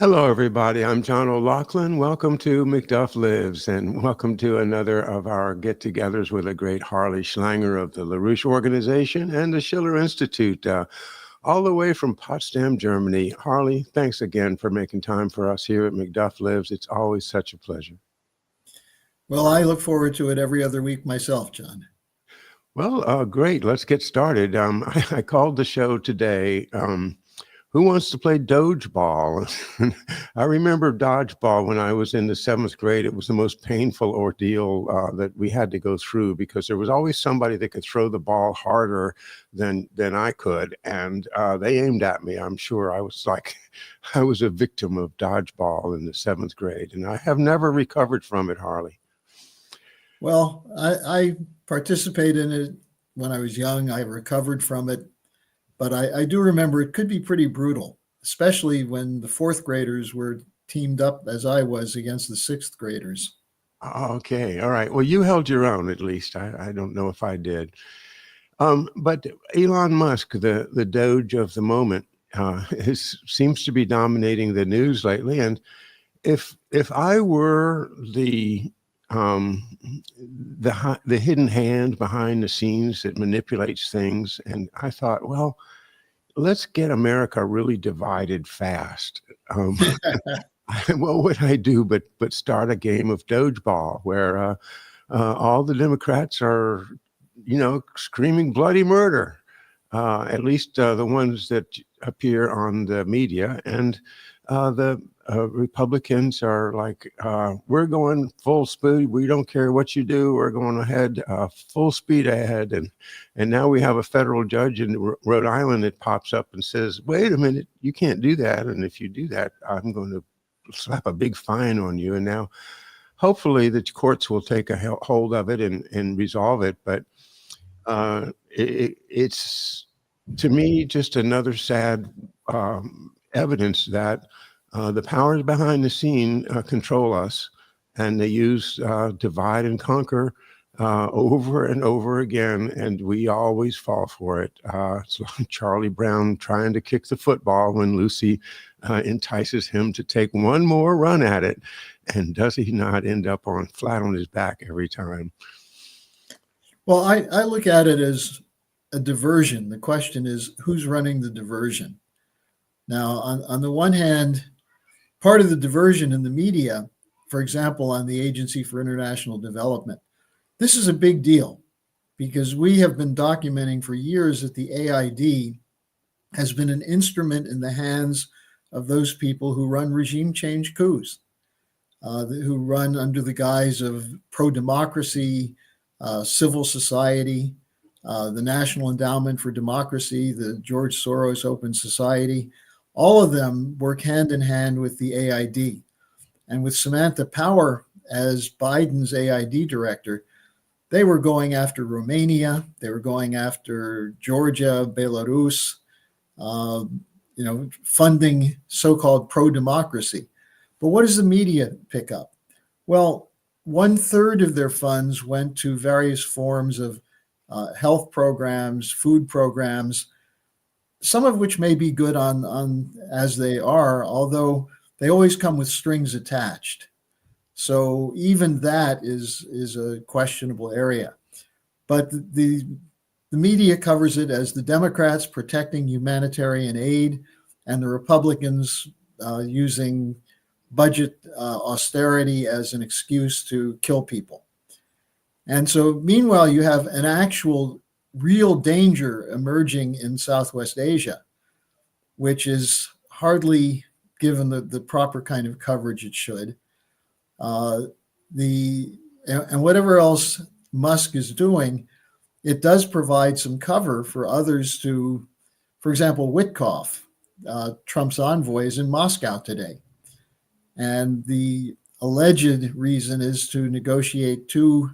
Hello, everybody. I'm John O'Loughlin. Welcome to McDuff Lives, and welcome to another of our get-togethers with a great Harley Schlanger of the LaRouche Organization and the Schiller Institute, all the way from Potsdam, Germany. Harley, thanks again for making time for us here at McDuff Lives. It's always such a pleasure. Well, I look forward to it every other week myself, John. Well, great. Let's get started. I called the show today. Who wants to play DOGE Ball? I remember dodgeball when I was in the 7th grade. It was the most painful ordeal that we had to go through because there was always somebody that could throw the ball harder than I could. And they aimed at me. I'm sure I was a victim of dodgeball in the 7th grade. And I have never recovered from it, Harley. Well, I participated in it when I was young. I recovered from it. But I do remember it could be pretty brutal, especially when the 4th graders were teamed up as I was against the 6th graders. Okay. All right. Well, you held your own, at least. I don't know if I did. But Elon Musk, the Doge of the moment, seems to be dominating the news lately. And if I were the hidden hand behind the scenes that manipulates things, and I thought, well, let's get America really divided fast. What would I do but start a game of Doge Ball where all the Democrats are, screaming bloody murder, at least the ones that appear on the media, and the Republicans are like, we're going full speed. We don't care what you do. We're going ahead, full speed ahead. And now we have a federal judge in Rhode Island that pops up and says, wait a minute, you can't do that. And if you do that, I'm going to slap a big fine on you. And now hopefully the courts will take a hold of it and resolve it. But it's, to me, just another sad evidence that the powers behind the scene control us, and they use divide and conquer over and over again, and we always fall for it. It's like Charlie Brown trying to kick the football when Lucy entices him to take one more run at it, and does he not end up flat on his back every time? Well, I look at it as a diversion. The question is, who's running the diversion? Now, on the one hand, part of the diversion in the media, for example, on the Agency for International Development, this is a big deal because we have been documenting for years that the AID has been an instrument in the hands of those people who run regime change coups, who run under the guise of pro-democracy, civil society, the National Endowment for Democracy, the George Soros Open Society. All of them work hand in hand with the AID. And with Samantha Power as Biden's AID director, they were going after Romania, they were going after Georgia, Belarus, funding so-called pro-democracy. But what does the media pick up? Well, 1/3 of their funds went to various forms of health programs, food programs, some of which may be good on as they are, although they always come with strings attached. So even that is a questionable area. But the media covers it as the Democrats protecting humanitarian aid and the Republicans using budget austerity as an excuse to kill people. And so meanwhile, you have an actual real danger emerging in Southwest Asia, which is hardly given the proper kind of coverage it should. And whatever else Musk is doing, it does provide some cover for others to, for example, Witkoff, Trump's envoy, is in Moscow today. And the alleged reason is to negotiate 2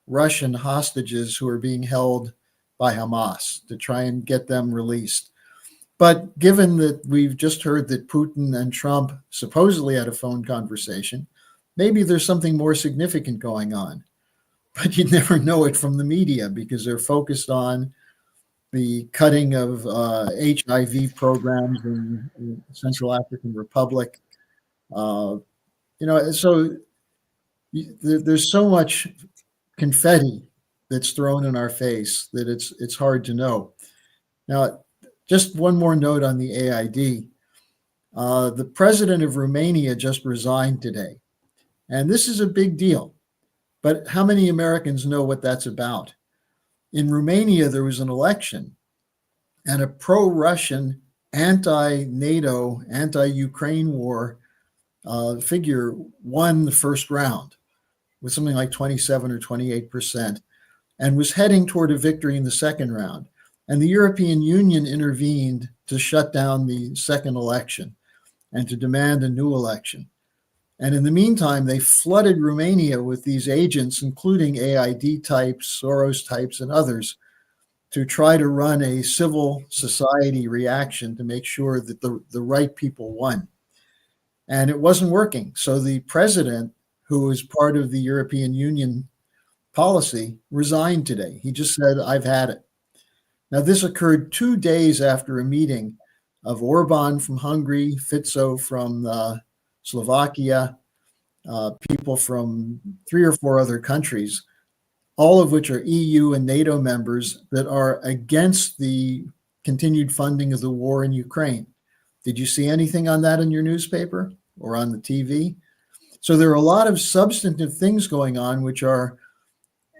Russian hostages who are being held by Hamas to try and get them released. But given that we've just heard that Putin and Trump supposedly had a phone conversation, maybe there's something more significant going on. But you'd never know it from the media because they're focused on the cutting of HIV programs in Central African Republic, Uh, so there's so much confetti that's thrown in our face that it's hard to know. Now, just one more note on the AID. The president of Romania just resigned today, and this is a big deal. But how many Americans know what that's about? In Romania, there was an election, and a pro-Russian, anti-NATO, anti-Ukraine war figure won the first round with something like 27 or 28%, and was heading toward a victory in the second round. And the European Union intervened to shut down the second election and to demand a new election. And in the meantime, they flooded Romania with these agents, including AID types, Soros types, and others, to try to run a civil society reaction to make sure that the right people won. And it wasn't working. So the president, who was part of the European Union policy, resigned today. He just said, I've had it. Now, this occurred 2 days after a meeting of Orban from Hungary, Fico from Slovakia, people from 3 or 4 other countries, all of which are EU and NATO members that are against the continued funding of the war in Ukraine. Did you see anything on that in your newspaper or on the TV? So there are a lot of substantive things going on which are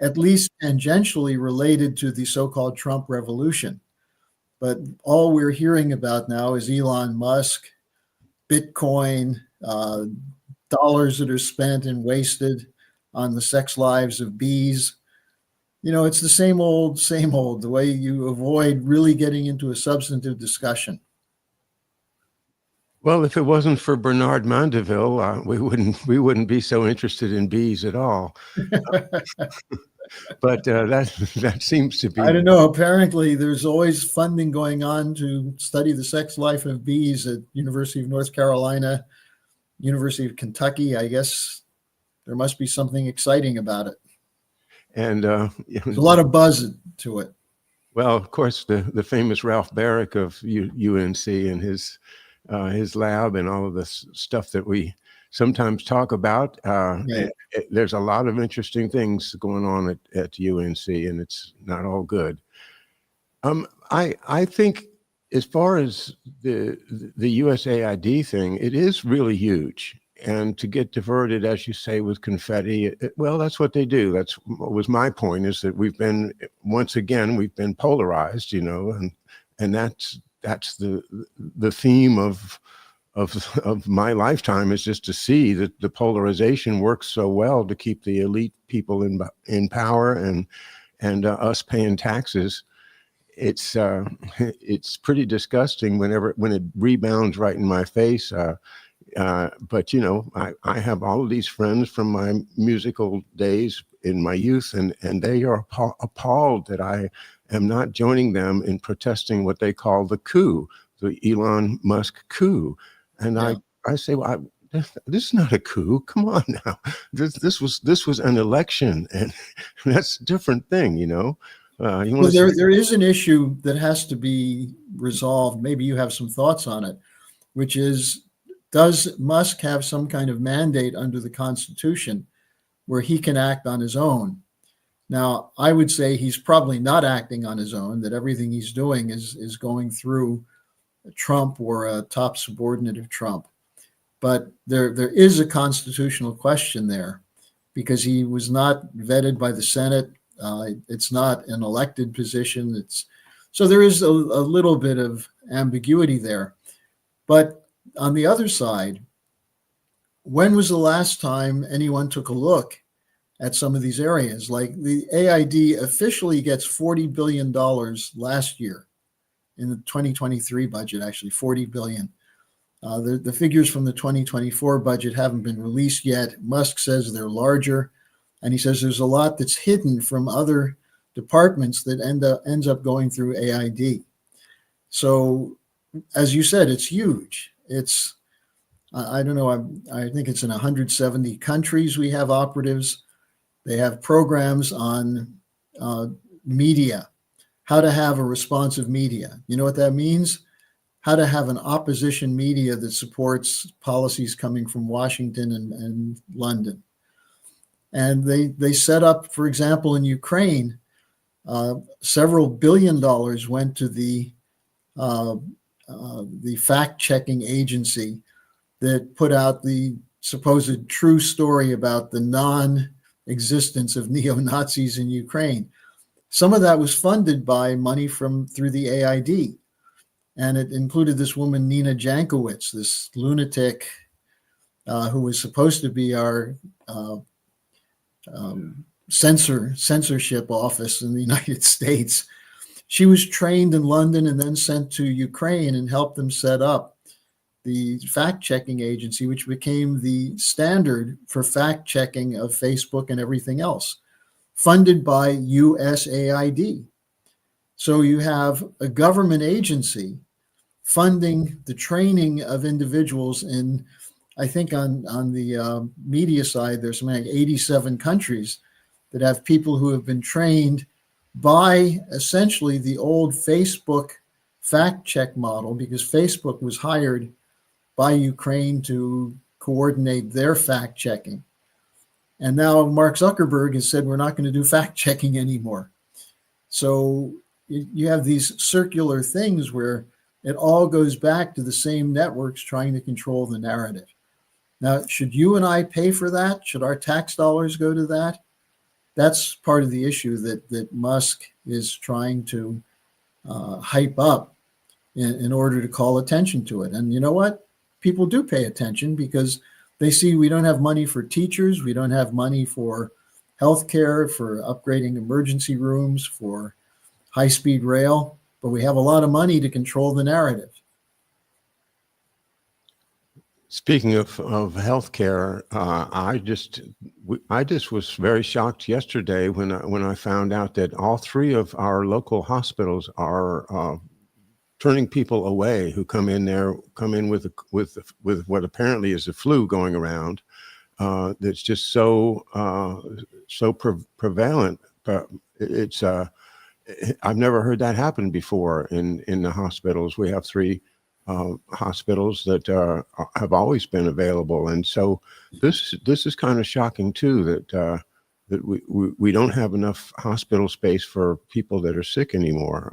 at least tangentially related to the so-called Trump revolution. But all we're hearing about now is Elon Musk, Bitcoin, dollars that are spent and wasted on the sex lives of bees. It's the same old, the way you avoid really getting into a substantive discussion. Well, if it wasn't for Bernard Mandeville, we wouldn't be so interested in bees at all. But that seems to be. I don't know. Apparently, there's always funding going on to study the sex life of bees at University of North Carolina, University of Kentucky. I guess there must be something exciting about it. And there's a lot of buzz to it. Well, of course, the famous Ralph Barrick of UNC and his lab and all of this stuff that we sometimes talk about. There's a lot of interesting things going on at UNC, and it's not all good. I think as far as the USAID thing, it is really huge. And to get diverted, as you say, with confetti, well, that's what they do. That's what was my point, is that we've been polarized, and that's the theme of my lifetime, is just to see that the polarization works so well to keep the elite people in power and us paying taxes. It's pretty disgusting when it rebounds right in my face. But I have all of these friends from my musical days in my youth, and they are appalled that I am not joining them in protesting what they call the coup, the Elon Musk coup. And I say, well, this is not a coup. Come on now. This was an election, and that's a different thing, There is an issue that has to be resolved. Maybe you have some thoughts on it, which is, does Musk have some kind of mandate under the Constitution where he can act on his own? Now, I would say he's probably not acting on his own, that everything he's doing is going through Trump or a top subordinate of Trump. But there is a constitutional question there, because he was not vetted by the Senate. It's not an elected position. So there is a little bit of ambiguity there. But on the other side, when was the last time anyone took a look at some of these areas? Like the AID officially gets $40 billion last year in the 2023 budget, actually $40 billion. The figures from the 2024 budget haven't been released yet. Musk says they're larger, and he says there's a lot that's hidden from other departments that ends up going through AID. So, as you said, it's huge. I don't know, I think it's in 170 countries we have operatives. They have programs on media, how to have a responsive media. You know what that means? how to have an opposition media that supports policies coming from Washington and London. And they set up, for example, in Ukraine, several $billion went to the fact-checking agency that put out the supposed true story about the non-existence of neo-Nazis in Ukraine. Some of that was funded by money through the AID. And it included this woman, Nina Jankowicz, this lunatic who was supposed to be our censorship office in the United States. She was trained in London and then sent to Ukraine and helped them set up the fact-checking agency, which became the standard for fact-checking of Facebook and everything else, funded by USAID. So you have a government agency funding the training of individuals in, I think on the media side, there's something like 87 countries that have people who have been trained by essentially the old Facebook fact check model, because Facebook was hired by Ukraine to coordinate their fact checking. And now Mark Zuckerberg has said, we're not going to do fact checking anymore. So you have these circular things where it all goes back to the same networks trying to control the narrative. Now, should you and I pay for that? Should our tax dollars go to that? That's part of the issue that Musk is trying to hype up in order to call attention to it. And you know what? People do pay attention because they see we don't have money for teachers. We don't have money for healthcare, for upgrading emergency rooms, for high-speed rail, but we have a lot of money to control the narrative. Speaking of healthcare, I just was very shocked yesterday when I found out that all three of our local hospitals are turning people away who come in with what apparently is a flu going around. That's just so prevalent. But it's I've never heard that happen before in the hospitals. We have three hospitals that have always been available, and so this is kind of shocking too, that we don't have enough hospital space for people that are sick anymore.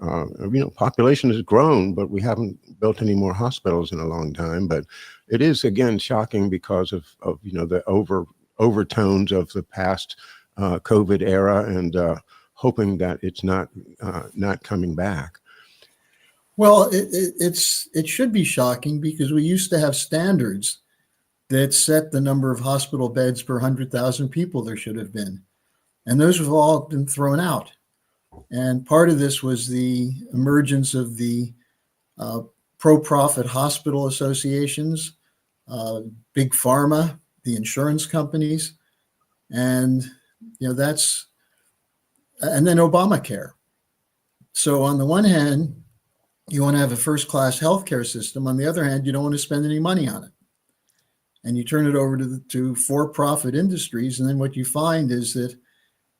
Population has grown, but we haven't built any more hospitals in a long time. But it is again shocking because of the overtones of the past COVID era, and hoping that it's not coming back. Well, it should be shocking because we used to have standards that set the number of hospital beds per 100,000 people there should have been. And those have all been thrown out. And part of this was the emergence of the pro-profit hospital associations, big pharma, the insurance companies, and and then Obamacare. So on the one hand, you want to have a first-class healthcare system. On the other hand, you don't want to spend any money on it. And you turn it over to for-profit industries. And then what you find is that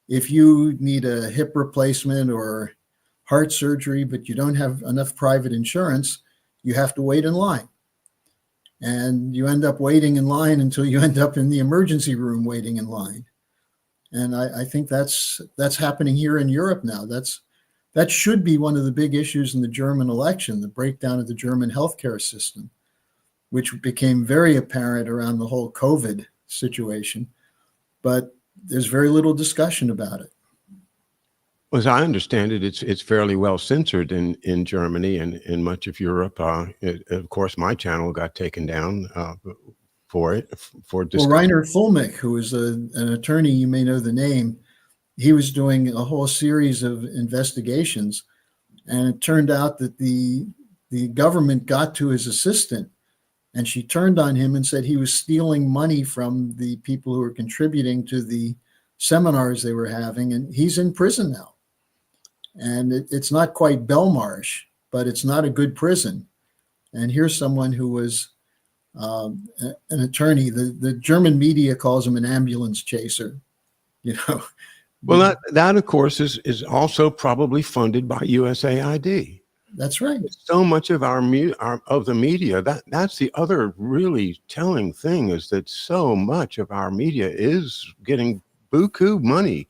if you need a hip replacement or heart surgery, but you don't have enough private insurance, you have to wait in line. And you end up waiting in line until you end up in the emergency room waiting in line. And I think that's happening here in Europe now. That should be one of the big issues in the German election, the breakdown of the German healthcare system, which became very apparent around the whole COVID situation. But there's very little discussion about it. Well, as I understand it, it's fairly well censored in Germany and in much of Europe. Of course, my channel got taken down for discussion. Well, Reiner Fulmick, who is an attorney, you may know the name, he was doing a whole series of investigations, and it turned out that the government got to his assistant, and she turned on him and said he was stealing money from the people who were contributing to the seminars they were having, and he's in prison now. And it's not quite Belmarsh, but it's not a good prison. And here's someone who was an attorney. The German media calls him an ambulance chaser, Well, that of course is also probably funded by USAID. That's right. So much of of the media, that's the other really telling thing, is that so much of our media is getting buku money,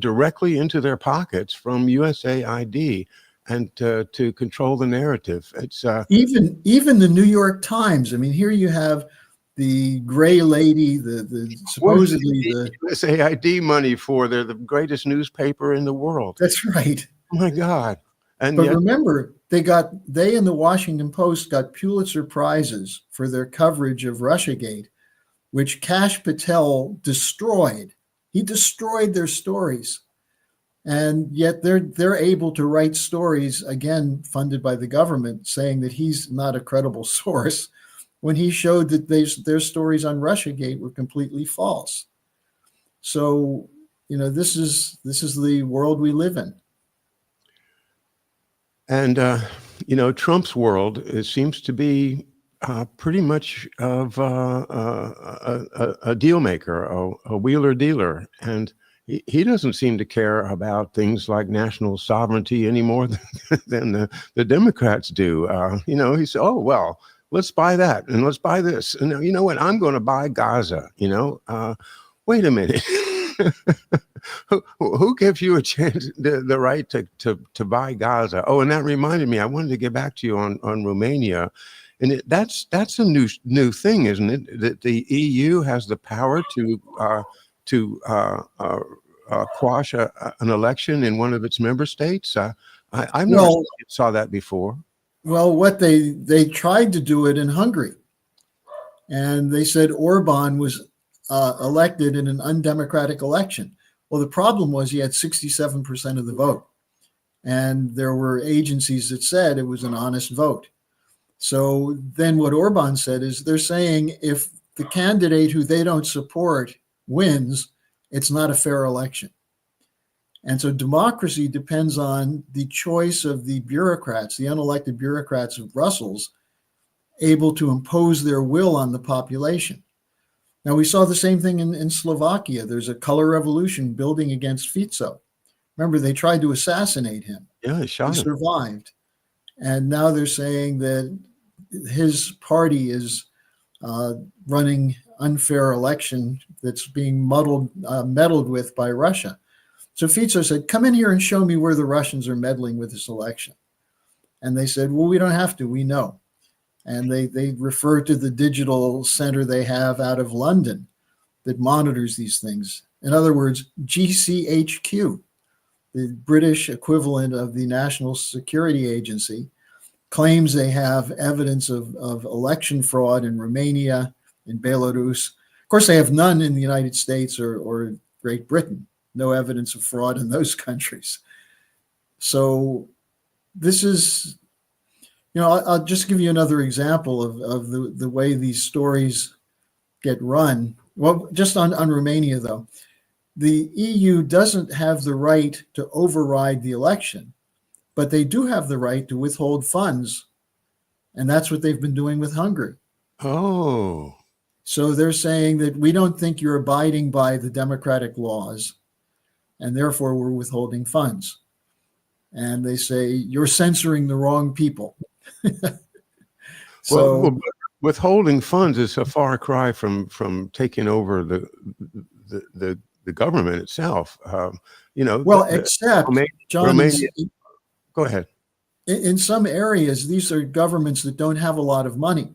directly into their pockets from USAID, and to control the narrative. It's Even the New York Times. I mean, here you have the gray lady, the what do supposedly they the. need USAID money for? They're the greatest newspaper in the world. That's right. Oh my God! And But yet, remember, they and the Washington Post got Pulitzer Prizes for their coverage of Russiagate, which Kash Patel destroyed. He destroyed their stories. And yet they're able to write stories, again funded by the government, saying that he's not a credible source, when he showed that their stories on Russiagate were completely false. So, this is the world we live in. And Trump's world, it seems to be pretty much of a deal maker, a wheeler dealer, and he doesn't seem to care about things like national sovereignty any more than the Democrats do. He said, "Oh well, let's buy that and let's buy this, and you know what? I'm going to buy Gaza." Wait a minute. Who gives you a chance, the right to buy Gaza? Oh, and that reminded me, I wanted to get back to you on Romania, and that's a new thing, isn't it? That the EU has the power to quash an election in one of its member states. I've never saw that before. Well, what they tried to do it in Hungary, and they said Orban was elected in an undemocratic election. Well, the problem was he had 67% of the vote, and there were agencies that said it was an honest vote. So then what Orban said is, they're saying if the candidate who they don't support wins, it's not a fair election. And so democracy depends on the choice of the bureaucrats, the unelected bureaucrats of Brussels, able to impose their will on the population. Now, we saw the same thing in Slovakia. There's a color revolution building against Fico. Remember, they tried to assassinate him. Yeah, they shot him. He survived. And now they're saying that his party is running unfair election that's being meddled with by Russia. So Fico said, "Come in here and show me where the Russians are meddling with this election." And they said, "Well, we don't have to. We know." And they refer to the digital center they have out of London that monitors these things. In other words, GCHQ, the British equivalent of the National Security Agency, claims they have evidence of election fraud in Romania, in Belarus. Of course, they have none in the United States or Great Britain. No evidence of fraud in those countries. So this is... I'll just give you another example of the way these stories get run. Well, just on Romania, though, the EU doesn't have the right to override the election, but they do have the right to withhold funds. And that's what they've been doing with Hungary. Oh. So they're saying that we don't think you're abiding by the democratic laws, and therefore we're withholding funds. And they say, you're censoring the wrong people. So, well, withholding funds is a far cry from taking over the government itself. Except, John, Romania. Go ahead. In some areas, these are governments that don't have a lot of money,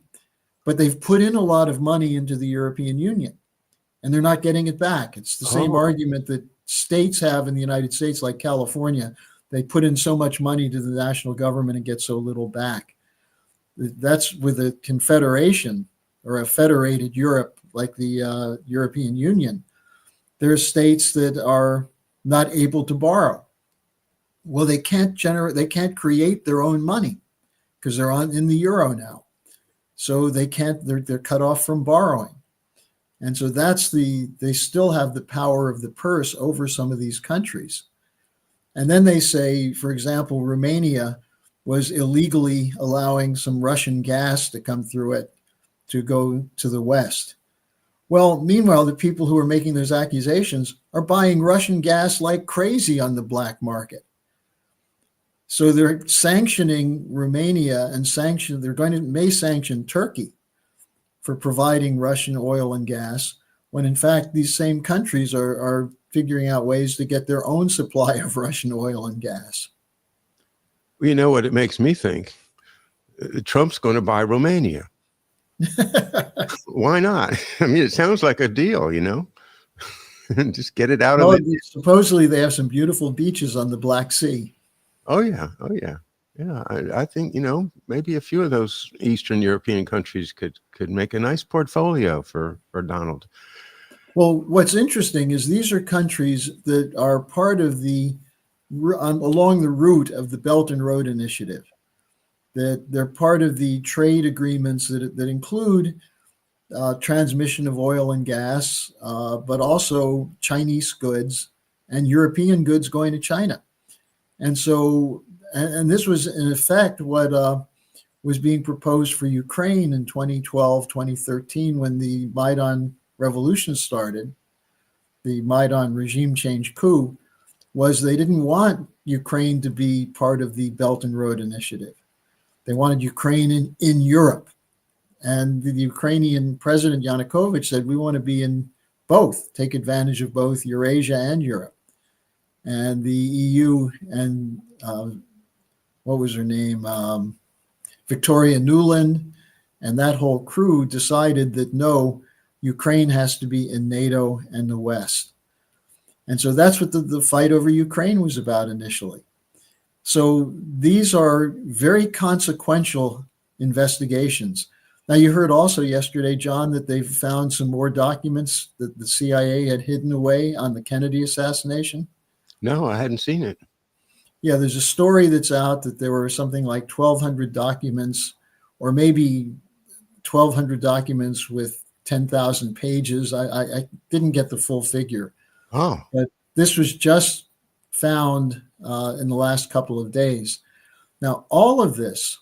but they've put in a lot of money into the European Union, and they're not getting it back. It's the same argument that states have in the United States, like California. They put in so much money to the national government and get so little back. That's with a confederation or a federated Europe, like the European Union. There are states that are not able to borrow. Well, they can't create their own money because they're in the euro now. So they're cut off from borrowing. And so they still have the power of the purse over some of these countries. And then they say, for example, Romania was illegally allowing some Russian gas to come through it to go to the West. Well, meanwhile, the people who are making those accusations are buying Russian gas like crazy on the black market. So they're sanctioning Romania and may sanction Turkey for providing Russian oil and gas, when in fact these same countries are figuring out ways to get their own supply of Russian oil and gas. You know what it makes me think? Trump's going to buy Romania. Why not? I mean, it sounds like a deal, just get it out of Well, it. supposedly they have some beautiful beaches on the Black Sea. Oh yeah. Yeah. I think, maybe a few of those Eastern European countries could make a nice portfolio for Donald. Well, what's interesting is these are countries that are part of along the route of the Belt and Road Initiative. That they're part of the trade agreements that include transmission of oil and gas, but also Chinese goods and European goods going to China. And so, and this was in effect what was being proposed for Ukraine in 2012, 2013, when the Maidan revolution started, the Maidan regime change coup, was they didn't want Ukraine to be part of the Belt and Road Initiative. They wanted Ukraine in Europe. And the Ukrainian President Yanukovych said, we want to be in both, take advantage of both Eurasia and Europe. And the EU and what was her name? Victoria Nuland and that whole crew decided that no, Ukraine has to be in NATO and the West. And so that's what the fight over Ukraine was about initially. So these are very consequential investigations. Now, you heard also yesterday, John, that they found some more documents that the CIA had hidden away on the Kennedy assassination. No, I hadn't seen it. Yeah, there's a story that's out that there were something like 1,200 documents, or maybe 1,200 documents with 10,000 pages. I didn't get the full figure. Oh. But this was just found in the last couple of days. Now, all of this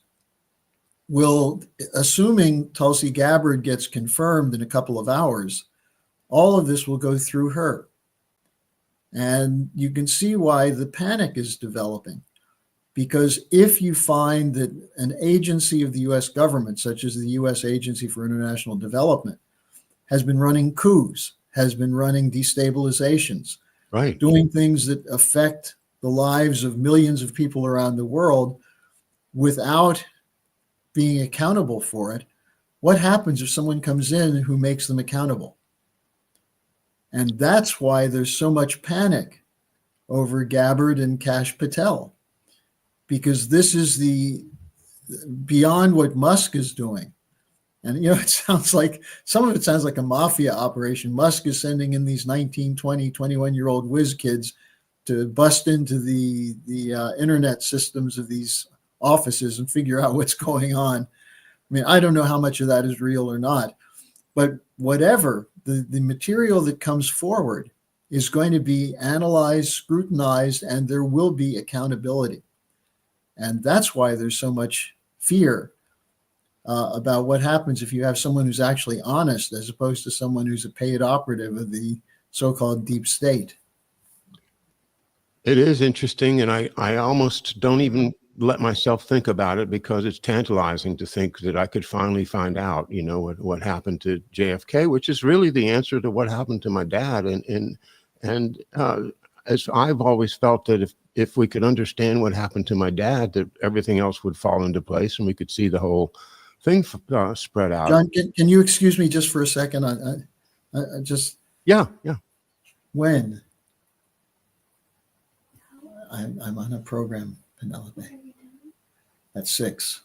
will, assuming Tulsi Gabbard gets confirmed in a couple of hours, all of this will go through her. And you can see why the panic is developing. Because if you find that an agency of the US government, such as the US Agency for International Development, has been running coups, has been running destabilizations, right, doing things that affect the lives of millions of people around the world without being accountable for it, what happens if someone comes in who makes them accountable? And that's why there's so much panic over Gabbard and Kash Patel, because this is beyond what Musk is doing. And, it sounds like, some of it sounds like a mafia operation. Musk is sending in these 19, 20, 21-year-old whiz kids to bust into the internet systems of these offices and figure out what's going on. I mean, I don't know how much of that is real or not, but whatever, the material that comes forward is going to be analyzed, scrutinized, and there will be accountability. And that's why there's so much fear about what happens if you have someone who's actually honest, as opposed to someone who's a paid operative of the so-called deep state. It is interesting, and I almost don't even let myself think about it, because it's tantalizing to think that I could finally find out, what happened to JFK, which is really the answer to what happened to my dad. And as I've always felt that if we could understand what happened to my dad, that everything else would fall into place and we could see the whole thing spread out. John, can you excuse me just for a second? I just yeah. When I'm on a program, Penelope, at 6.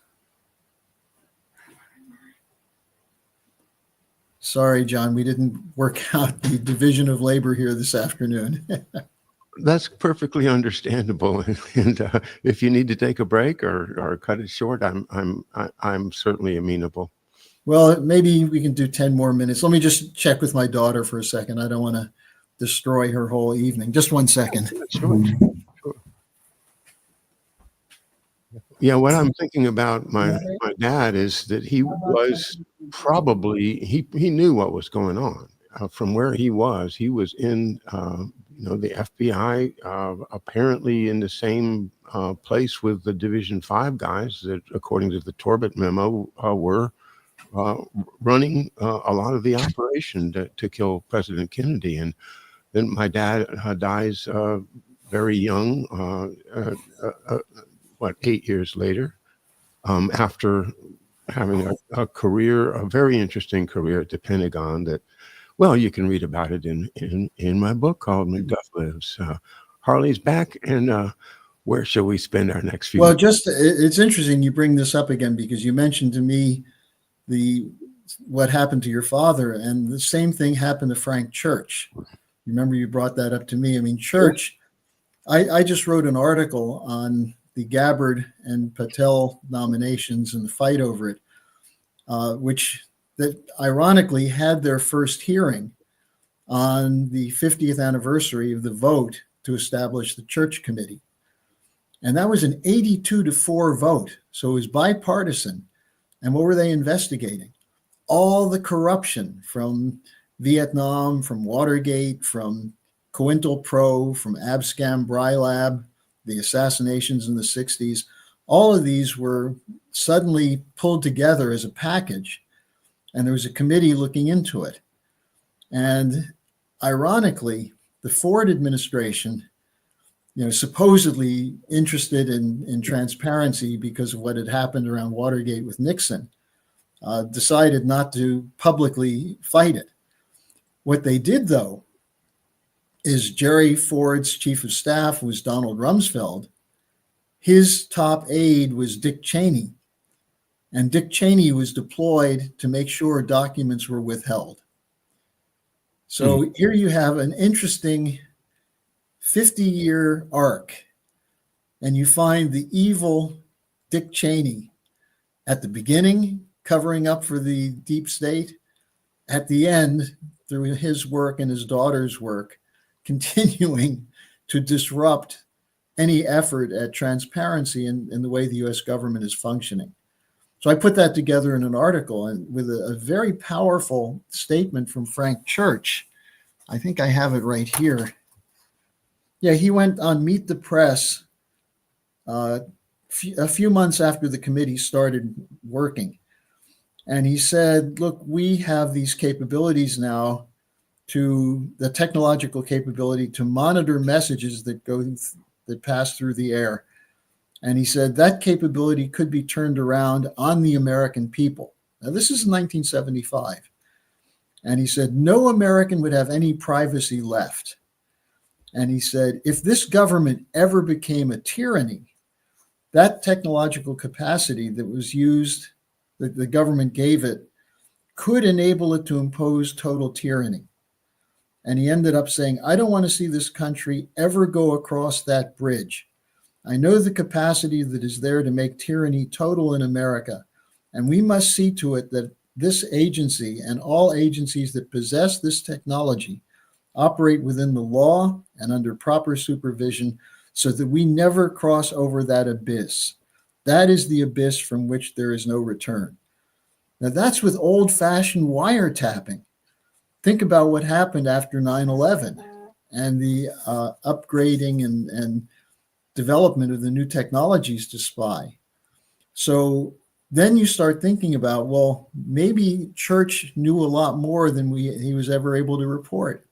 Sorry, John, we didn't work out the division of labor here this afternoon. That's perfectly understandable. And if you need to take a break or cut it short, I'm certainly amenable. Well, maybe we can do 10 more minutes. Let me just check with my daughter for a second. I don't want to destroy her whole evening. Just 1 second. Sure. Yeah, what I'm thinking about my dad is that he was probably, he knew what was going on. From where he was in the FBI apparently in the same place with the Division 5 guys that, according to the Torbett memo, were running a lot of the operation to kill President Kennedy. And then my dad dies very young, 8 years later, after having a career, a very interesting career at the Pentagon that, well, you can read about it in my book called Macduff Lives. Harley's back, and where shall we spend our next few minutes? It's interesting you bring this up again, because you mentioned to me what happened to your father, and the same thing happened to Frank Church. Remember, you brought that up to me. I mean, Church, I just wrote an article on the Gabbard and Patel nominations and the fight over it, which that ironically had their first hearing on the 50th anniversary of the vote to establish the Church Committee. And that was an 82-4 vote. So it was bipartisan. And what were they investigating? All the corruption from Vietnam, from Watergate, from COINTELPRO, from Abscam Brylab, the assassinations in the 60s. All of these were suddenly pulled together as a package, and there was a committee looking into it. And ironically, the Ford administration, supposedly interested in transparency because of what had happened around Watergate with Nixon, decided not to publicly fight it. What they did, though, is Jerry Ford's chief of staff was Donald Rumsfeld. His top aide was Dick Cheney, and Dick Cheney was deployed to make sure documents were withheld. So here you have an interesting 50-year arc, and you find the evil Dick Cheney at the beginning, covering up for the deep state, at the end, through his work and his daughter's work, continuing to disrupt any effort at transparency in the way the U.S. government is functioning. So I put that together in an article, and with a very powerful statement from Frank Church. I think I have it right here. Yeah, he went on Meet the Press a few months after the committee started working. And he said, look, we have these capabilities now, the technological capability to monitor messages that pass through the air. And he said that capability could be turned around on the American people. Now, this is 1975. And he said, no American would have any privacy left. And he said, if this government ever became a tyranny, that technological capacity that was used, that the government gave it, could enable it to impose total tyranny. And he ended up saying, I don't want to see this country ever go across that bridge. I know the capacity that is there to make tyranny total in America, and we must see to it that this agency and all agencies that possess this technology operate within the law and under proper supervision so that we never cross over that abyss. That is the abyss from which there is no return. Now, that's with old-fashioned wiretapping. Think about what happened after 9/11 and the upgrading and development of the new technologies to spy. So then you start thinking about, well, maybe Church knew a lot more than he was ever able to report.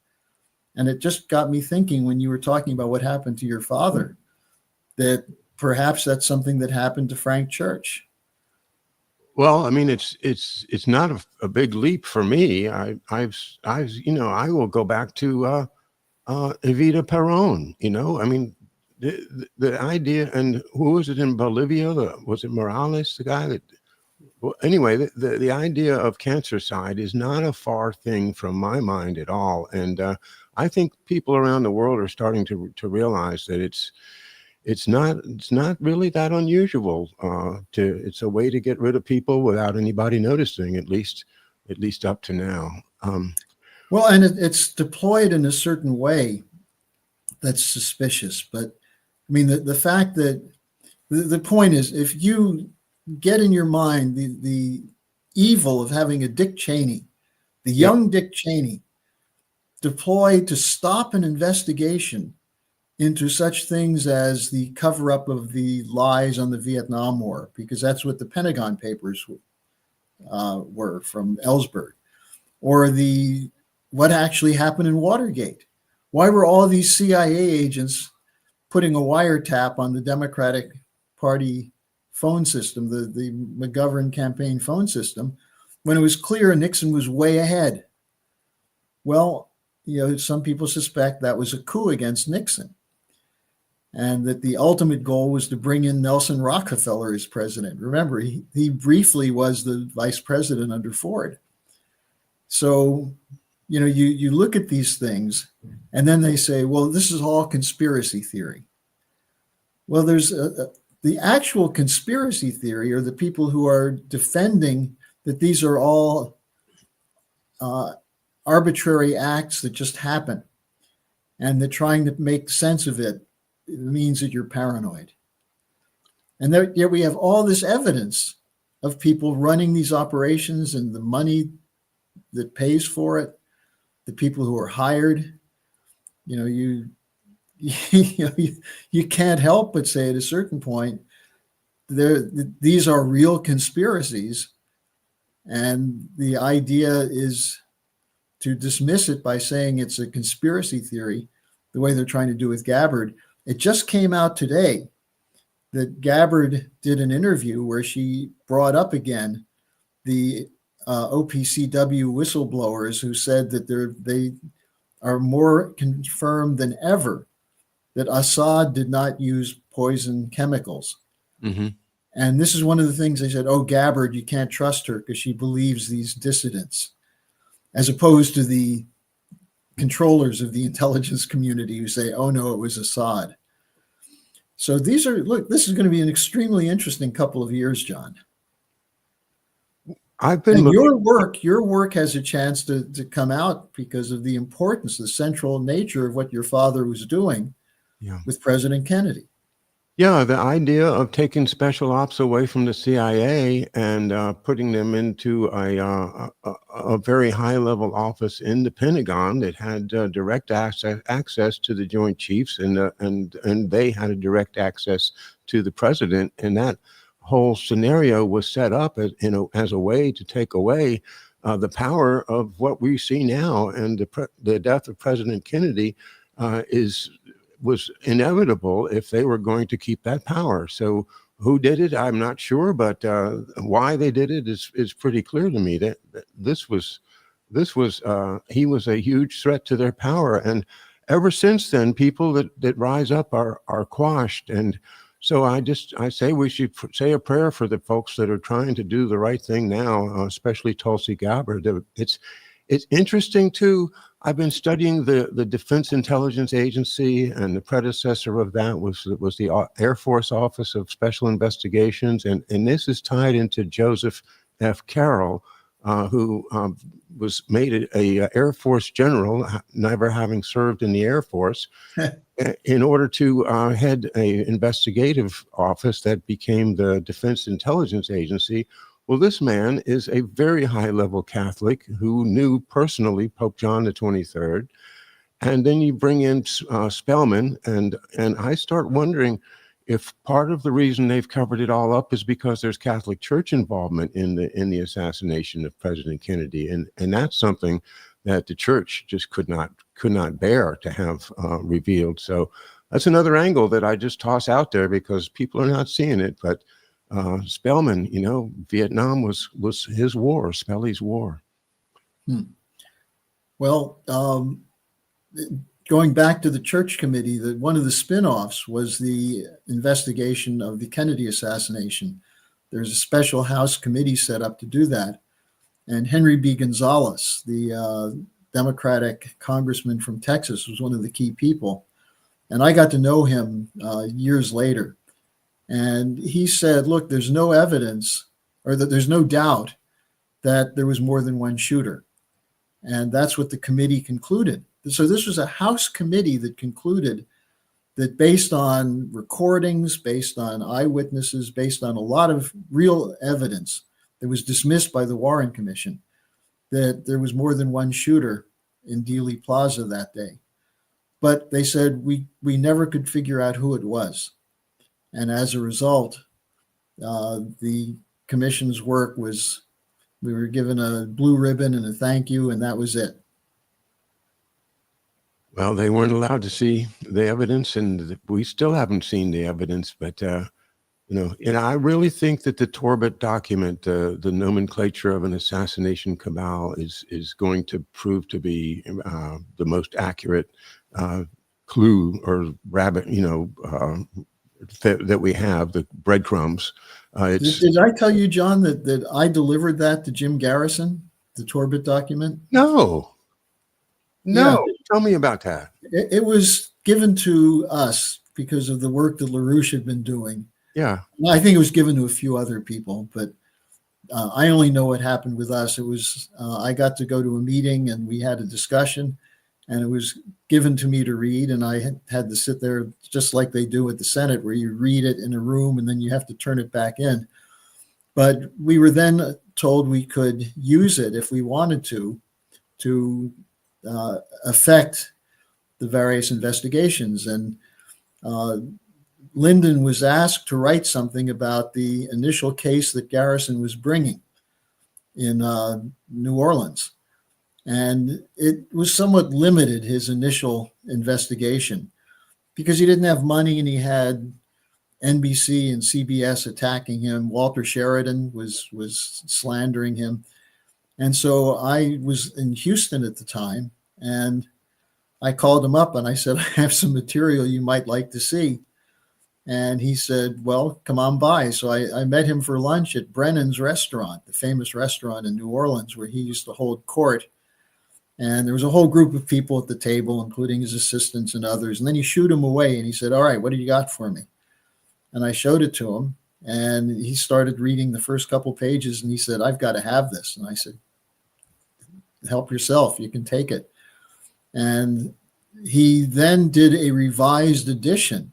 And it just got me thinking when you were talking about what happened to your father, that perhaps that's something that happened to Frank Church. Well, I mean, it's not a big leap for me. I will go back to Evita Peron. I mean, the idea, and who was it in Bolivia? Was it Morales, the guy that? Well, anyway, the idea of cancercide is not a far thing from my mind at all, and I think people around the world are starting to realize that it's not really that unusual. It's a way to get rid of people without anybody noticing, at least up to now. Well, and it's deployed in a certain way that's suspicious. But I mean, the fact that the point is, if you get in your mind the evil of having a Dick Cheney, the young Dick Cheney, deployed to stop an investigation into such things as the cover-up of the lies on the Vietnam War, because that's what the Pentagon Papers were from Ellsberg, or what actually happened in Watergate. Why were all these CIA agents putting a wiretap on the Democratic Party phone system, the McGovern campaign phone system, when it was clear Nixon was way ahead? Well, some people suspect that was a coup against Nixon, and that the ultimate goal was to bring in Nelson Rockefeller as president. Remember, he briefly was the vice president under Ford. So, you look at these things, and then they say, well, this is all conspiracy theory. Well, there's the actual conspiracy theory, or the people who are defending that these are all arbitrary acts that just happen, and that trying to make sense of it means that you're paranoid. And yet we have all this evidence of people running these operations and the money that pays for it, the people who are hired. You can't help but say at a certain point, these are real conspiracies, and the idea is to dismiss it by saying it's a conspiracy theory, the way they're trying to do with Gabbard. It just came out today that Gabbard did an interview where she brought up again the OPCW whistleblowers who said that they are more confirmed than ever that Assad did not use poison chemicals. Mm-hmm. And this is one of the things they said, oh, Gabbard, you can't trust her because she believes these dissidents, as opposed to the controllers of the intelligence community who say, oh, no, it was Assad. So this is going to be an extremely interesting couple of years, John. I've been and your work has a chance to come out because of the importance, the central nature of what your father was doing with President Kennedy. Yeah, the idea of taking special ops away from the CIA and putting them into a very high-level office in the Pentagon that had direct access to the Joint Chiefs, and they had a direct access to the president, and that whole scenario was set up as a way to take away the power of what we see now. And the death of President Kennedy was inevitable if they were going to keep that power. So who did it? I'm not sure, but why they did it is pretty clear to me. That he was a huge threat to their power, and ever since then, people that rise up are quashed. And so I say we should say a prayer for the folks that are trying to do the right thing now, especially Tulsi Gabbard. It's interesting too. I've been studying the Defense Intelligence Agency, and the predecessor of that was the Air Force Office of Special Investigations, and this is tied into Joseph F. Carroll, who was made a Air Force general, never having served in the Air Force, in order to head an investigative office that became the Defense Intelligence Agency. Well, this man is a very high-level Catholic who knew personally Pope John the 23rd. And then you bring in Spellman, and I start wondering if part of the reason they've covered it all up is because there's Catholic Church involvement in the assassination of President Kennedy, and that's something that the Church just could not bear to have revealed. So that's another angle that I just toss out there because people are not seeing it, but. Spellman, Vietnam was his war, Spelly's war. Well, going back to the Church Committee, one of the spin-offs was the investigation of the Kennedy assassination. There's a special House committee set up to do that. And Henry B. Gonzalez, the Democratic congressman from Texas, was one of the key people. And I got to know him years later. And he said, look, there's no evidence, or that there's no doubt that there was more than one shooter. And that's what the committee concluded. So this was a House committee that concluded that based on recordings, based on eyewitnesses, based on a lot of real evidence that was dismissed by the Warren Commission, that there was more than one shooter in Dealey Plaza that day. But they said we never could figure out who it was. And as a result, the commission's work was, we were given a blue ribbon and a thank you, and that was it. Well, they weren't allowed to see the evidence, and we still haven't seen the evidence. But and I really think that the Torbett document, the nomenclature of an assassination cabal, is going to prove to be the most accurate clue or rabbit, that we have, the breadcrumbs. Did I tell you, John, that I delivered that to Jim Garrison, the Torbett document? No. Yeah. Tell me about that. It was given to us because of the work that LaRouche had been doing. Yeah. Well, I think it was given to a few other people, but I only know what happened with us. It was, I got to go to a meeting and we had a discussion, and it was given to me to read. And I had to sit there just like they do at the Senate, where you read it in a room and then you have to turn it back in. But we were then told we could use it if we wanted to affect the various investigations. And Lyndon was asked to write something about the initial case that Garrison was bringing in New Orleans. And it was somewhat limited, his initial investigation, because he didn't have money and he had NBC and CBS attacking him. Walter Sheridan was slandering him. And so I was in Houston at the time, and I called him up and I said, I have some material you might like to see. And he said, well, come on by. So I met him for lunch at Brennan's restaurant, the famous restaurant in New Orleans where he used to hold court. And there was a whole group of people at the table, including his assistants and others. And then he shooed him away and he said, all right, what do you got for me? And I showed it to him, and he started reading the first couple pages and he said, I've got to have this. And I said, help yourself, you can take it. And he then did a revised edition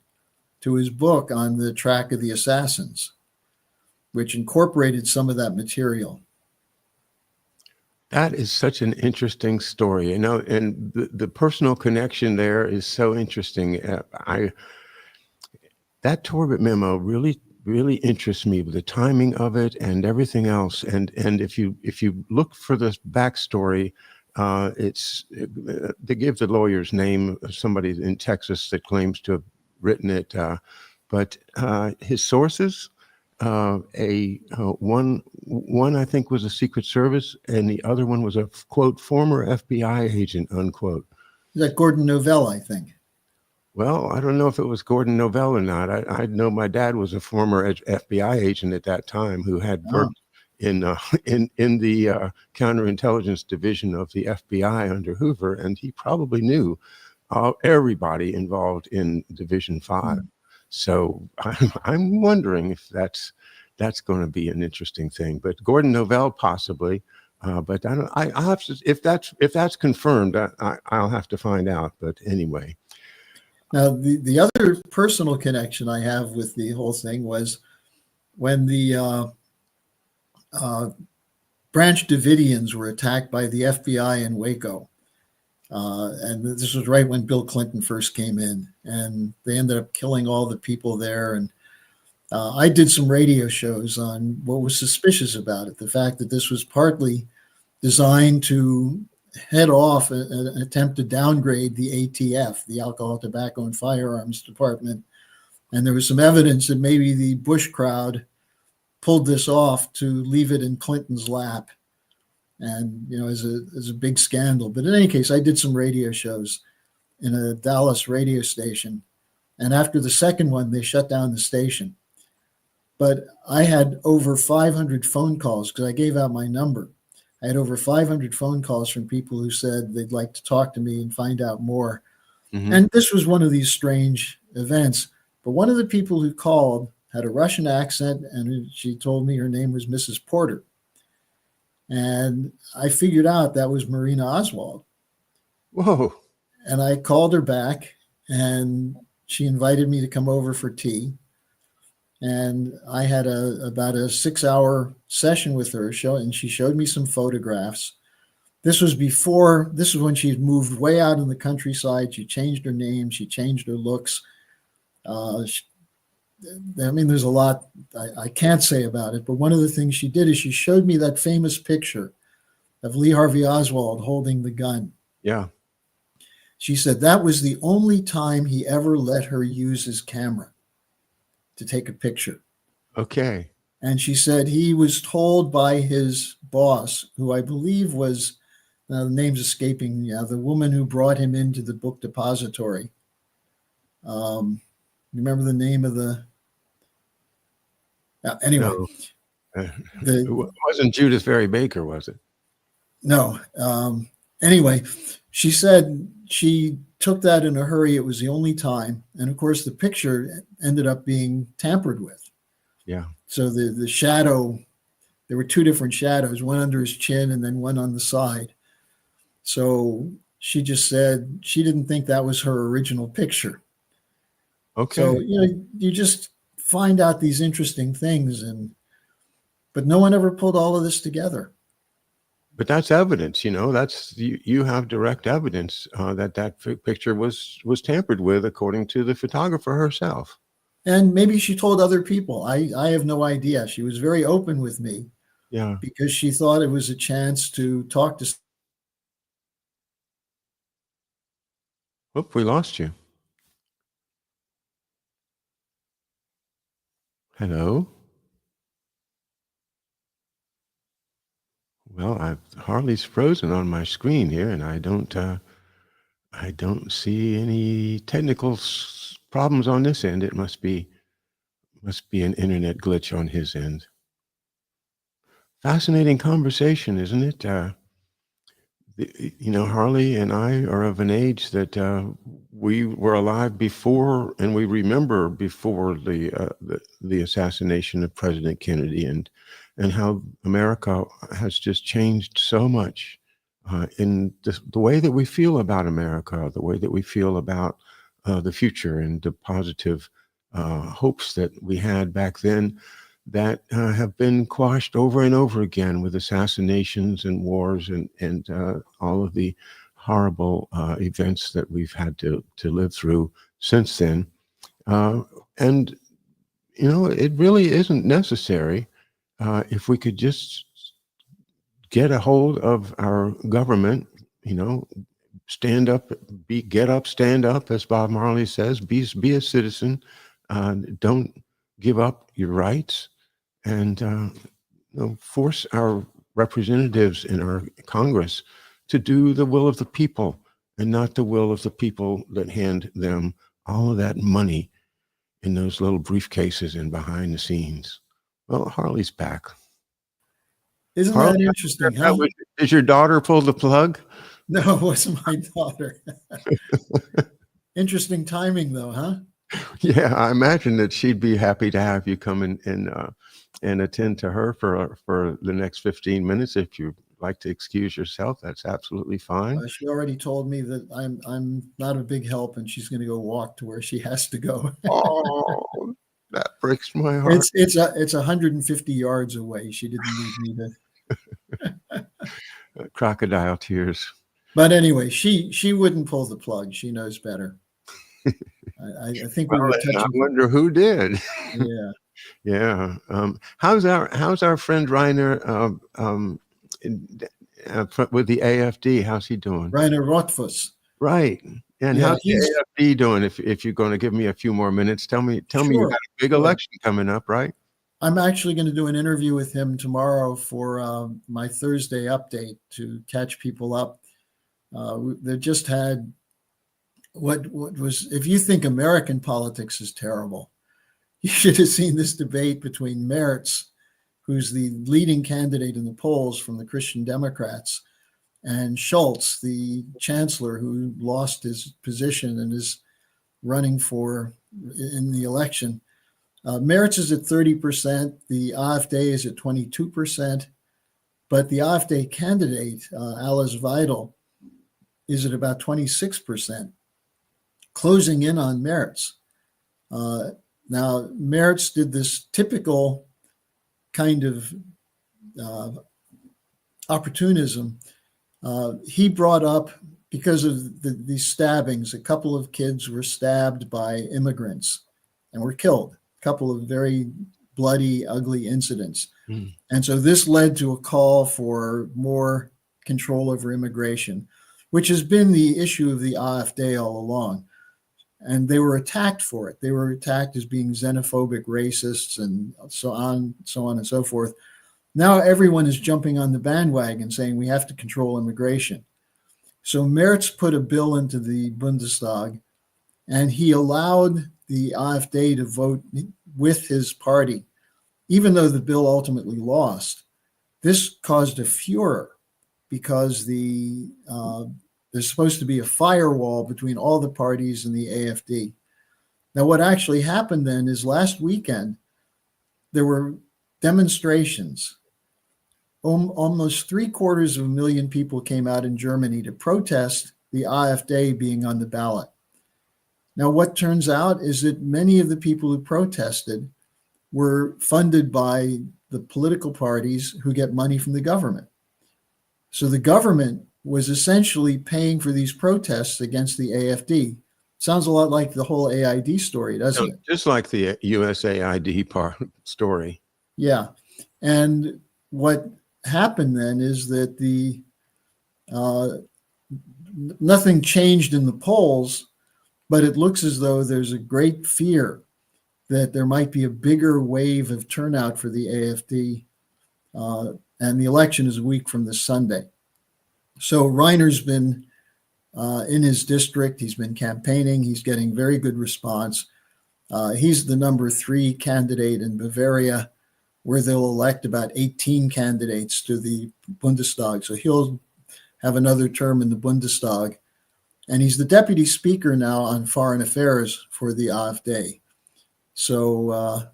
to his book on the track of the assassins, which incorporated some of that material. That is such an interesting story, and the personal connection there is so interesting. That Torbett memo really, really interests me, with the timing of it and everything else. And if you look for the backstory, they give the lawyer's name, somebody in Texas that claims to have written it, but his sources. One I think was a Secret Service, and the other one was a quote former FBI agent unquote. Is that Gordon Novell, I think? Well, I don't know if it was Gordon Novell or not. I know my dad was a former FBI agent at that time who had worked in the counterintelligence division of the FBI under Hoover, and he probably knew everybody involved in Division 5. Mm-hmm. So I'm wondering if that's going to be an interesting thing. But Gordon Novell possibly. But I don't. I'll have to, if that's confirmed, I'll have to find out. But anyway. Now the other personal connection I have with the whole thing was when the Branch Davidians were attacked by the FBI in Waco. And this was right when Bill Clinton first came in, and they ended up killing all the people there. And I did some radio shows on what was suspicious about it. The fact that this was partly designed to head off an attempt to downgrade the ATF, the Alcohol, Tobacco, and Firearms Department. And there was some evidence that maybe the Bush crowd pulled this off to leave it in Clinton's lap. And, as a big scandal. But in any case, I did some radio shows in a Dallas radio station. And after the second one, they shut down the station. But I had over 500 phone calls because I gave out my number. I had over 500 phone calls from people who said they'd like to talk to me and find out more. Mm-hmm. And this was one of these strange events. But one of the people who called had a Russian accent, and she told me her name was Mrs. Porter. And I figured out that was Marina Oswald. Whoa. And I called her back, and she invited me to come over for tea. And I had about a 6-hour session with her, and she showed me some photographs. This was before, this is when she had moved way out in the countryside. She changed her name, she changed her looks. I mean, there's a lot I can't say about it, but one of the things she did is she showed me that famous picture of Lee Harvey Oswald holding the gun. Yeah. She said that was the only time he ever let her use his camera to take a picture. Okay. And she said he was told by his boss, who I believe was, the name's escaping me, the woman who brought him into the book depository. Remember the name of the, anyway. No. It wasn't Judith Very Baker, was it? No. Anyway, she said she took that in a hurry. It was the only time. And of course, the picture ended up being tampered with. Yeah. So the shadow, there were two different shadows, one under his chin and then one on the side. So she just said she didn't think that was her original picture. Okay. So, you just find out these interesting things, but no one ever pulled all of this together. But that's evidence, that's you have direct evidence that picture was tampered with, according to the photographer herself. And maybe she told other people. I have no idea. She was very open with me. Yeah. Because she thought it was a chance to talk to. Oh, we lost you. Hello? Well, Harley's frozen on my screen here, and I don't see any technical problems on this end. It must be an internet glitch on his end. Fascinating conversation, isn't it? Harley and I are of an age that we were alive before, and we remember before the assassination of President Kennedy, and how America has just changed so much in the way that we feel about America, the way that we feel about the future, and the positive hopes that we had back then that have been quashed over and over again with assassinations and wars and all of the horrible events that we've had to live through since then. And, it really isn't necessary if we could just get a hold of our government, stand up, get up, stand up, as Bob Marley says, be a citizen, don't give up your rights, and force our representatives in our Congress to do the will of the people and not the will of the people that hand them all of that money in those little briefcases and behind the scenes. Well, Harley's back. Isn't Harley, that interesting, huh? Did your daughter pull the plug? No, it wasn't my daughter. Interesting timing, though, huh? Yeah, I imagine that she'd be happy to have you come in and attend to her for the next 15 minutes. If you'd like to excuse yourself, that's absolutely fine. She already told me that I'm not a big help, and she's going to go walk to where she has to go. Oh, that breaks my heart. It's 150 yards away. She didn't need me to. Crocodile tears. But anyway, she wouldn't pull the plug. She knows better. I think we were touching. I wonder who did. Yeah. Yeah. How's our friend Reiner with the AFD? How's he doing? Reiner Rothfuss. Right. And Yeah, how's the AFD doing? If you're going to give me a few more minutes, tell me Sure, you got a big election coming up, right? I'm actually going to do an interview with him tomorrow for my Thursday update to catch people up. They just had what was, if you think American politics is terrible, you should have seen this debate between Merz, who's the leading candidate in the polls from the Christian Democrats, and Schultz, the chancellor who lost his position and is running in the election. Merz is at 30%, the AfD is at 22%, but the AfD candidate, Alice Weidel, is at about 26%, closing in on Merz. Now, Merz did this typical kind of opportunism He brought up, because of these stabbings, a couple of kids were stabbed by immigrants and were killed. A couple of very bloody, ugly incidents. Mm. And so this led to a call for more control over immigration, which has been the issue of the AfD all along. And they were attacked for it. They were attacked as being xenophobic racists and so on and so forth. Now everyone is jumping on the bandwagon saying we have to control immigration. So Merz put a bill into the Bundestag, and he allowed the AfD to vote with his party, even though the bill ultimately lost. This caused a furor because there's supposed to be a firewall between all the parties and the AfD. Now, what actually happened then is last weekend, there were demonstrations. Almost 750,000 people came out in Germany to protest the AfD being on the ballot. Now, what turns out is that many of the people who protested were funded by the political parties who get money from the government. So the government was essentially paying for these protests against the AfD. Sounds a lot like the whole AID story, doesn't it? Just like the USAID story. Yeah. And what happened then is that nothing changed in the polls, but it looks as though there's a great fear that there might be a bigger wave of turnout for the AfD, and the election is a week from this Sunday. So Reiner's been in his district. He's been campaigning. He's getting very good response. He's the number 3 candidate in Bavaria, where they'll elect about 18 candidates to the Bundestag. So he'll have another term in the Bundestag. And he's the deputy speaker now on foreign affairs for the AfD. So,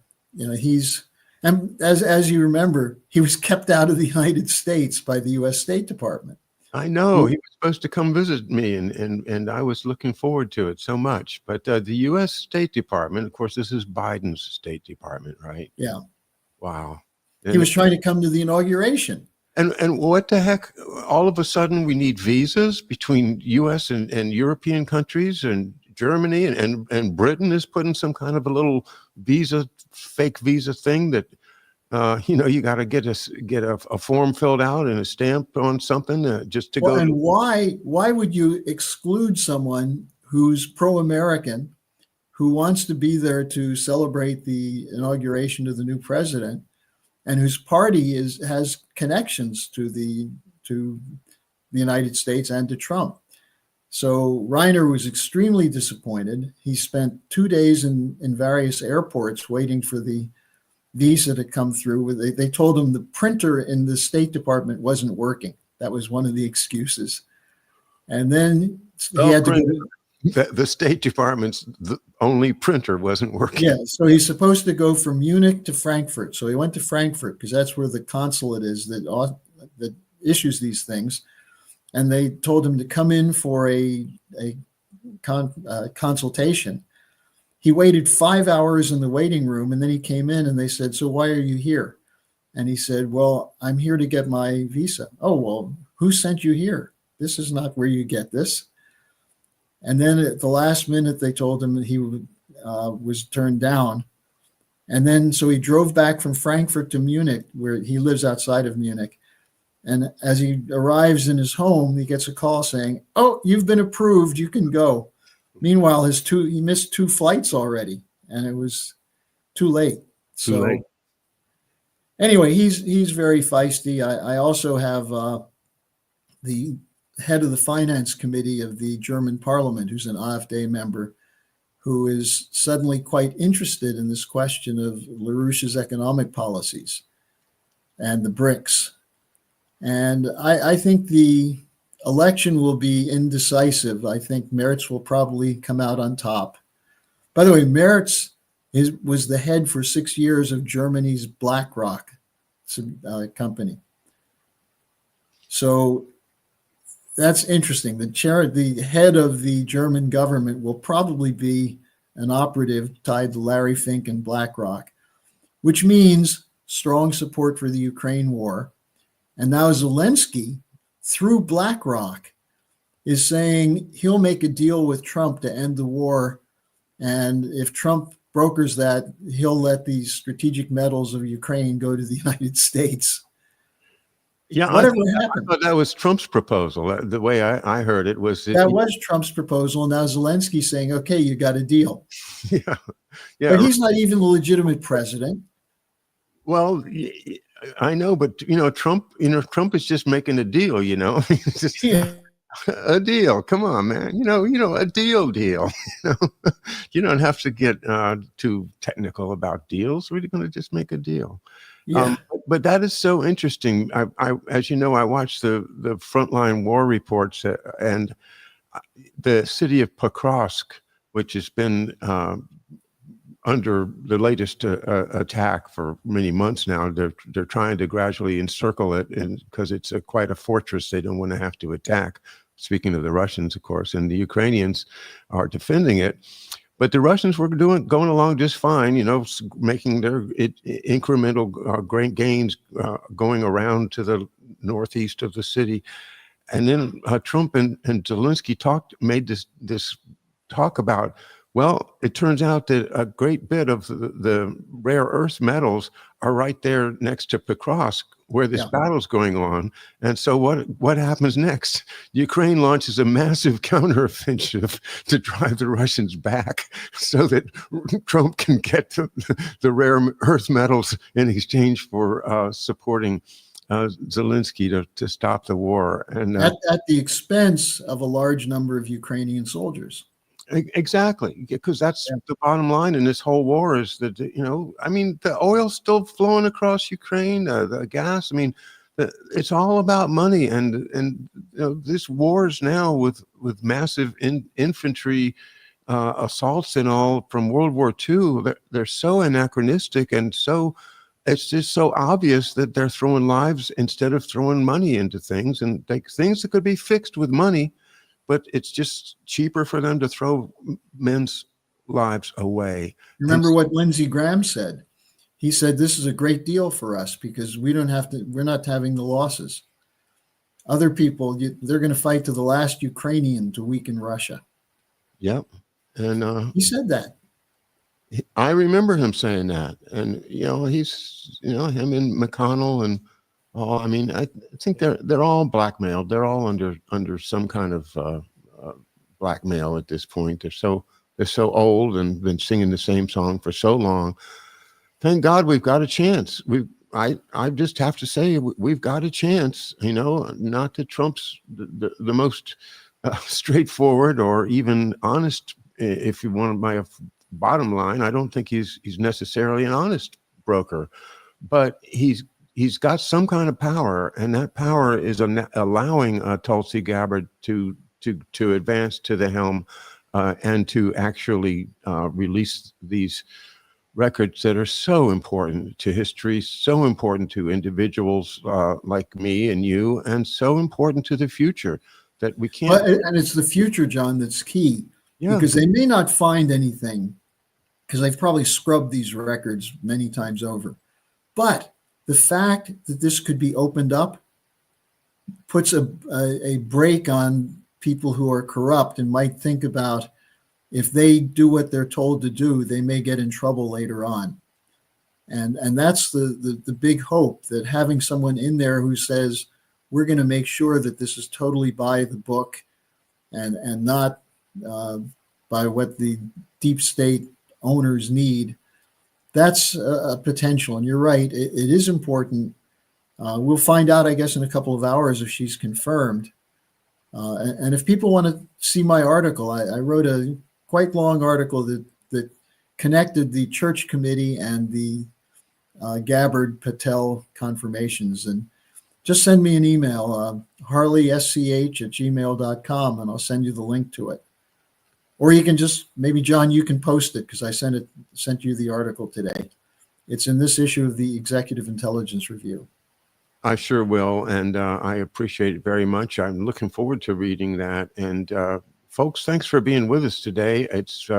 and as you remember, he was kept out of the United States by the U.S. State Department. I know. He was supposed to come visit me, and I was looking forward to it so much. But the U.S. State Department, of course, this is Biden's State Department, right? Yeah. Wow. He was trying to come to the inauguration. And what the heck? All of a sudden, we need visas between U.S. and European countries, and Germany and Britain is putting some kind of a little fake visa thing that you got to get a form filled out and a stamp on something just to go. And why would you exclude someone who's pro-American, who wants to be there to celebrate the inauguration of the new president, and whose party has connections to the United States and to Trump? So Reiner was extremely disappointed. He spent 2 days in various airports waiting for the visa to come through. They told him the printer in the State Department wasn't working. That was one of the excuses. And then he had to go the State Department's only printer wasn't working. Yeah, so he's supposed to go from Munich to Frankfurt. So he went to Frankfurt because that's where the consulate is that issues these things. And they told him to come in for a consultation. He waited 5 hours in the waiting room, and then he came in and they said, "So why are you here?" And he said, "Well, I'm here to get my visa." "Oh, well, who sent you here? This is not where you get this." And then at the last minute, they told him that he was turned down. And then so he drove back from Frankfurt to Munich, where he lives outside of Munich. And as he arrives in his home, he gets a call saying, "Oh, you've been approved. You can go." Meanwhile, he missed 2 flights already, and it was too late. Too late. Anyway, he's very feisty. I also have the head of the finance committee of the German parliament, who's an AfD member, who is suddenly quite interested in this question of LaRouche's economic policies and the BRICS. And I think the election will be indecisive. I think Merz will probably come out on top. By the way, Merz was the head for 6 years of Germany's BlackRock company. So that's interesting. The head of the German government will probably be an operative tied to Larry Fink and BlackRock, which means strong support for the Ukraine war. And now Zelensky through BlackRock, is saying he'll make a deal with Trump to end the war. And if Trump brokers that, he'll let these strategic metals of Ukraine go to the United States. Yeah, Whatever I happened? thought that was Trump's proposal. The way I heard it was That was Trump's proposal. Now Zelensky saying, okay, you got a deal. yeah, yeah. But he's not even the legitimate president. Well, I know, but Trump is just making a deal. It's just Yeah. a deal. Come on, man. A deal. You don't have to get too technical about deals. We're going to just make a deal. Yeah. But that is so interesting. I as you know, I watched the frontline war reports, and the city of Pokrovsk, which has been under the latest attack for many months now. They're trying to gradually encircle it, and because it's quite a fortress, they don't want to have to attack. Speaking of the Russians, of course, and the Ukrainians are defending it. But the Russians were going along just fine, making their incremental great gains, going around to the northeast of the city. And then Trump and Zelensky made this talk about, well, it turns out that a great bit of the rare earth metals are right there next to Pokrovsk, where this battle's going on. And so what happens next? Ukraine launches a massive counteroffensive to drive the Russians back so that Trump can get the rare earth metals in exchange for supporting Zelensky to stop the war. And at the expense of a large number of Ukrainian soldiers. Exactly, because that's the bottom line in this whole war is that, the oil's still flowing across Ukraine, the gas. It's all about money. And this wars now with massive infantry assaults and all from World War II, they're so anachronistic, and so it's just so obvious that they're throwing lives instead of throwing money into things, and things that could be fixed with money. But it's just cheaper for them to throw men's lives away. Remember what Lindsey Graham said? He said, this is a great deal for us because we're not having the losses. Other people, they're going to fight to the last Ukrainian to weaken Russia. Yep. And he said that. I remember him saying that. And, he's, him and McConnell and all, I think they're all blackmailed. They're all under some kind of blackmail at this point. They're so old and been singing the same song for so long. Thank God we've got a chance. I just have to say we've got a chance. Not that Trump's the most straightforward or even honest. If you want my bottom line, I don't think he's necessarily an honest broker, but he's got some kind of power, and that power is allowing Tulsi Gabbard to advance to the helm and to actually release these records that are so important to history, so important to individuals like me and you, and so important to the future that we can't. Well, and it's the future, John, that's key. Yeah. Because they may not find anything, because they've probably scrubbed these records many times over. But the fact that this could be opened up puts a brake on people who are corrupt and might think about, if they do what they're told to do, they may get in trouble later on. And that's the big hope, that having someone in there who says, we're going to make sure that this is totally by the book and not by what the deep state owners need. That's a potential. And you're right, it is important. We'll find out, I guess, in a couple of hours if she's confirmed. And if people want to see my article, I wrote a quite long article that connected the church committee and the Gabbard Patel confirmations. And just send me an email, harleysch@gmail.com, and I'll send you the link to it. Or you can just, maybe John, you can post it, because I sent you the article today. It's in this issue of the Executive Intelligence Review. I sure will, and I appreciate it very much. I'm looking forward to reading that. And folks, thanks for being with us today. It's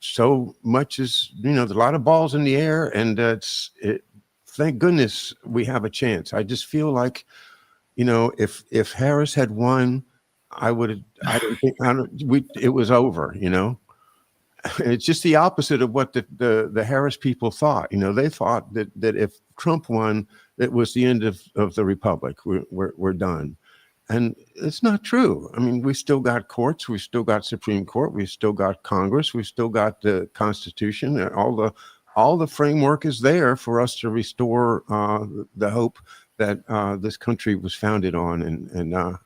so much as, there's a lot of balls in the air, and thank goodness we have a chance. I just feel like if Harris had won, I would. I don't think. I don't. It was over. It's just the opposite of what the Harris people thought. They thought that if Trump won, it was the end of the republic. We're done. And it's not true. I mean, we still got courts, we still got Supreme Court, we still got Congress, we still got the Constitution. All the framework is there for us to restore the hope that this country was founded on. And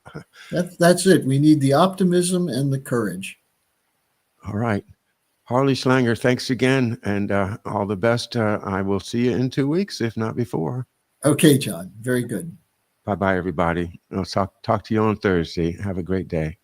that's it. We need the optimism and the courage. All right. Harley Schlanger, thanks again, and all the best. I will see you in 2 weeks, if not before. Okay, John. Very good. Bye-bye, everybody. I'll talk to you on Thursday. Have a great day.